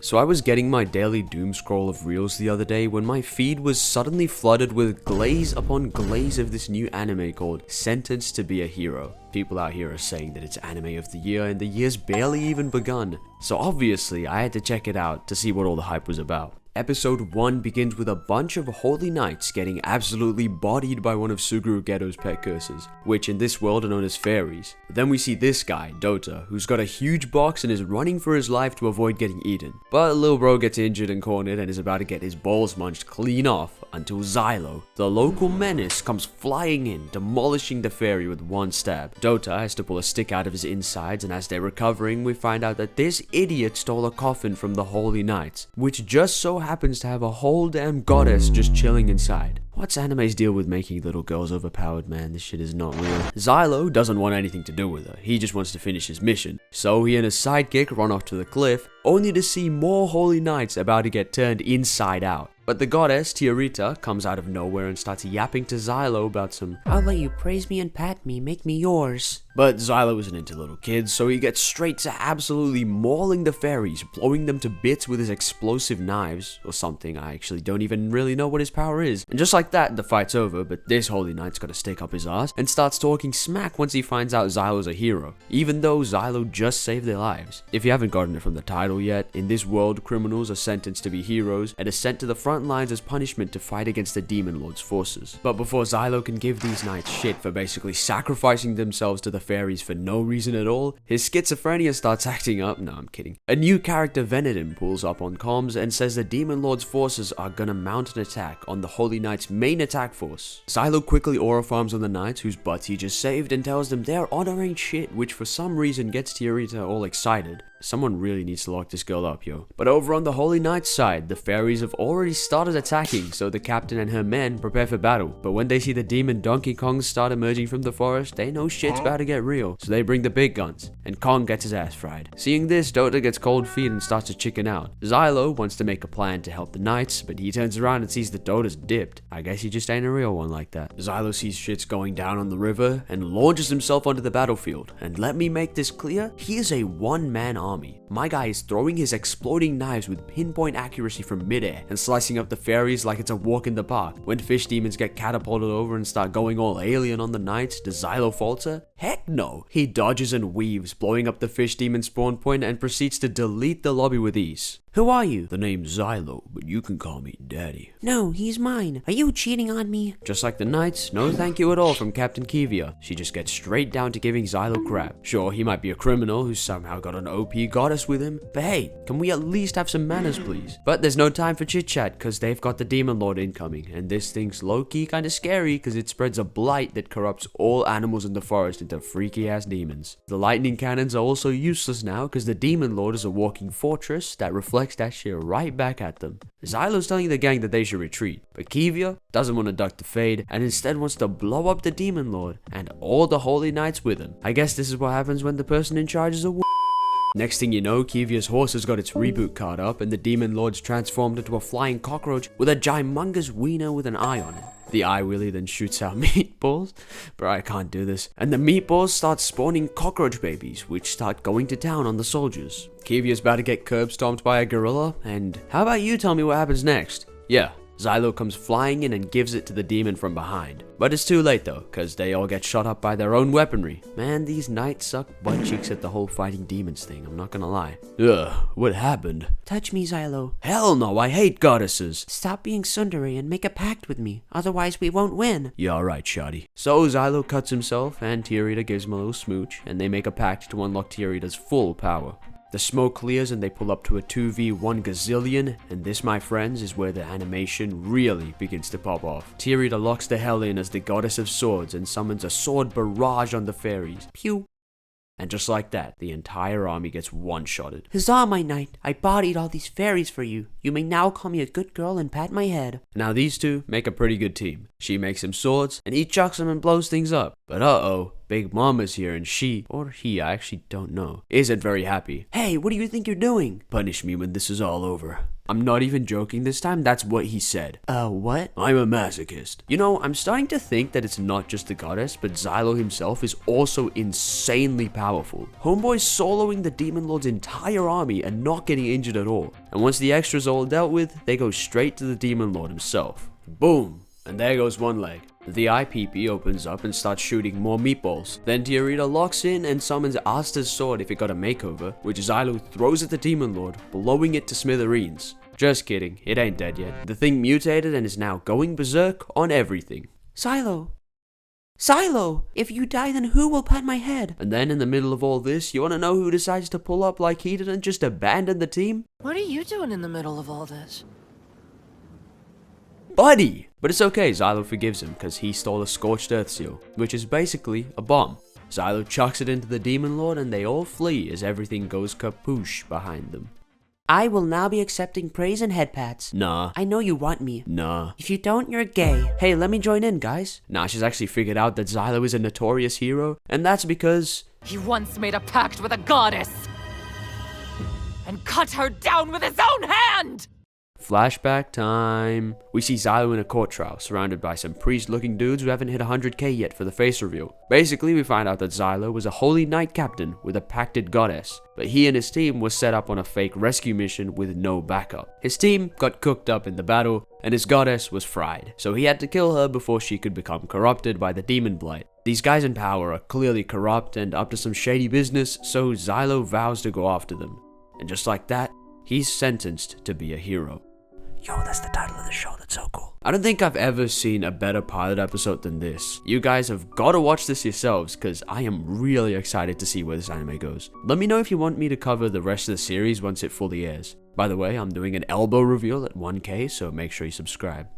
So I was getting my daily doom scroll of reels the other day when my feed was suddenly flooded with glaze upon glaze of this new anime called Sentenced to be a Hero. People out here are saying that it's anime of the year and the year's barely even begun. So obviously I had to check it out to see what all the hype was about. Episode 1 begins with a bunch of holy knights getting absolutely bodied by one of Suguru Geto's pet curses, which in this world are known as fairies. Then we see this guy, Dota, who's got a huge box and is running for his life to avoid getting eaten. But Lil Bro gets injured and cornered and is about to get his balls munched clean off until Xylo, the local menace, comes flying in, demolishing the fairy with one stab. Dota has to pull a stick out of his insides, and as they're recovering, we find out that this idiot stole a coffin from the holy knights, which just so happens to have a whole damn goddess just chilling inside. What's anime's deal with making little girls overpowered, man? This shit is not real. Xylo doesn't want anything to do with her. He just wants to finish his mission. So he and his sidekick run off to the cliff, only to see more holy knights about to get turned inside out. But the goddess, Tiarita, comes out of nowhere and starts yapping to Xylo about some, "I'll let you praise me and pat me, make me yours." But Xylo isn't into little kids, so he gets straight to absolutely mauling the fairies, blowing them to bits with his explosive knives, or something. I actually don't even really know what his power is. And just like that, the fight's over, but this holy knight's got a stick up his ass and starts talking smack once he finds out Xylo's a hero, even though Xylo just saved their lives. If you haven't gotten it from the title yet, in this world, criminals are sentenced to be heroes and are sent to the front lines as punishment to fight against the Demon Lord's forces. But before Xylo can give these knights shit for basically sacrificing themselves to the fairies for no reason at all, his schizophrenia starts acting up. No, I'm kidding. A new character, Venedin, pulls up on comms and says the Demon Lord's forces are gonna mount an attack on the Holy Knight's main attack force. Xylo quickly aura farms on the knights whose butts he just saved and tells them their honor ain't shit, which for some reason gets Tiarita all excited. Someone really needs to lock this girl up, yo. But over on the Holy Knight's side, the fairies have already started attacking, so the captain and her men prepare for battle. But when they see the demon Donkey Kongs start emerging from the forest, they know shit's about to get real, so they bring the big guns, and Kong gets his ass fried. Seeing this, Dota gets cold feet and starts to chicken out. Xylo wants to make a plan to help the knights, but he turns around and sees that Dota's dipped. I guess he just ain't a real one like that. Xylo sees shit's going down on the river and launches himself onto the battlefield. And let me make this clear, he is a one-man army. My guy is throwing his exploding knives with pinpoint accuracy from midair and slicing up the fairies like it's a walk in the park. When fish demons get catapulted over and start going all alien on the knights, does Xylo falter? Heck no! He dodges and weaves, blowing up the fish demon spawn point and proceeds to delete the lobby with ease. "Who are you?" "The name's Xylo, but you can call me Daddy." "No, he's mine. Are you cheating on me?" Just like the knights, no thank you at all from Captain Kivia. She just gets straight down to giving Xylo crap. Sure, he might be a criminal who's somehow got an OP goddess with him, but hey, can we at least have some manners, please? But there's no time for chit chat because they've got the Demon Lord incoming, and this thing's low-key kinda scary because it spreads a blight that corrupts all animals in the forest into freaky-ass demons. The lightning cannons are also useless now because the Demon Lord is a walking fortress that reflects that shit right back at them. Xylo's telling the gang that they should retreat, but Kivia doesn't want to duck the fade and instead wants to blow up the Demon Lord and all the Holy Knights with him. I guess this is what happens when the person in charge is a Next thing you know, Kivia's horse has got its reboot card up and the Demon Lord's transformed into a flying cockroach with a gymongous wiener with an eye on it. The eye wheelie then shoots out meatballs. Bro, I can't do this. And the meatballs start spawning cockroach babies, which start going to town on the soldiers. Kivia's about to get curb stomped by a gorilla, and how about you tell me what happens next? Yeah, Xylo comes flying in and gives it to the demon from behind. But it's too late though, cause they all get shot up by their own weaponry. Man, these knights suck butt cheeks at the whole fighting demons thing, I'm not gonna lie. Ugh, what happened? "Touch me, Xylo." Hell no, I hate goddesses. "Stop being tsundere and make a pact with me, otherwise we won't win." Yeah, alright, shoddy. So Xylo cuts himself and Tiarita gives him a little smooch, and they make a pact to unlock Tiarita's full power. The smoke clears and they pull up to a 2v1 gazillion, and this, my friends, is where the animation really begins to pop off. Tiarita locks the hell in as the goddess of swords and summons a sword barrage on the fairies. Pew! And just like that, the entire army gets one-shotted. "Huzzah, my knight! I bodied all these fairies for you. You may now call me a good girl and pat my head." Now these two make a pretty good team. She makes him swords, and he chucks them and blows things up. But uh-oh, Big Mama's here and she, or he, I actually don't know, isn't very happy. Hey, what do you think you're doing? Punish me when this is all over. I'm not even joking this time, that's what he said. What? I'm a masochist. You know, I'm starting to think that it's not just the goddess, but Xylo himself is also insanely powerful. Homeboy's soloing the Demon Lord's entire army and not getting injured at all. And once the extras are all dealt with, they go straight to the Demon Lord himself. Boom! And there goes one leg. The IPP opens up and starts shooting more meatballs. Then Diarita locks in and summons Asta's sword if it got a makeover, which Xylo throws at the Demon Lord, blowing it to smithereens. Just kidding, it ain't dead yet. The thing mutated and is now going berserk on everything. Xylo! Xylo! If you die, then who will pat my head? And then in the middle of all this, you wanna know who decides to pull up like he did and just abandon the team? What are you doing in the middle of all this? Buddy! But it's okay, Xylo forgives him because he stole a Scorched Earth Seal, which is basically a bomb. Xylo chucks it into the Demon Lord and they all flee as everything goes kapoosh behind them. I will now be accepting praise and head pats. Nah. I know you want me. Nah. If you don't, you're gay. Hey, let me join in, guys. Nah, she's actually figured out that Xylo is a notorious hero, and that's because He once made a pact with a goddess and cut her down with his own hand! flashback time. We see Xylo in a court trial, surrounded by some priest-looking dudes who haven't hit 100k yet for the face reveal. Basically, we find out that Xylo was a holy knight captain with a pacted goddess, but he and his team were set up on a fake rescue mission with no backup. His team got cooked up in the battle, and his goddess was fried, so he had to kill her before she could become corrupted by the demon blight. These guys in power are clearly corrupt and up to some shady business, so Xylo vows to go after them. And just like that, he's sentenced to be a hero. Yo, that's the title of the show, that's so cool. I don't think I've ever seen a better pilot episode than this. You guys have got to watch this yourselves, because I am really excited to see where this anime goes. Let me know if you want me to cover the rest of the series once it fully airs. By the way, I'm doing an elbow reveal at 1k, so make sure you subscribe.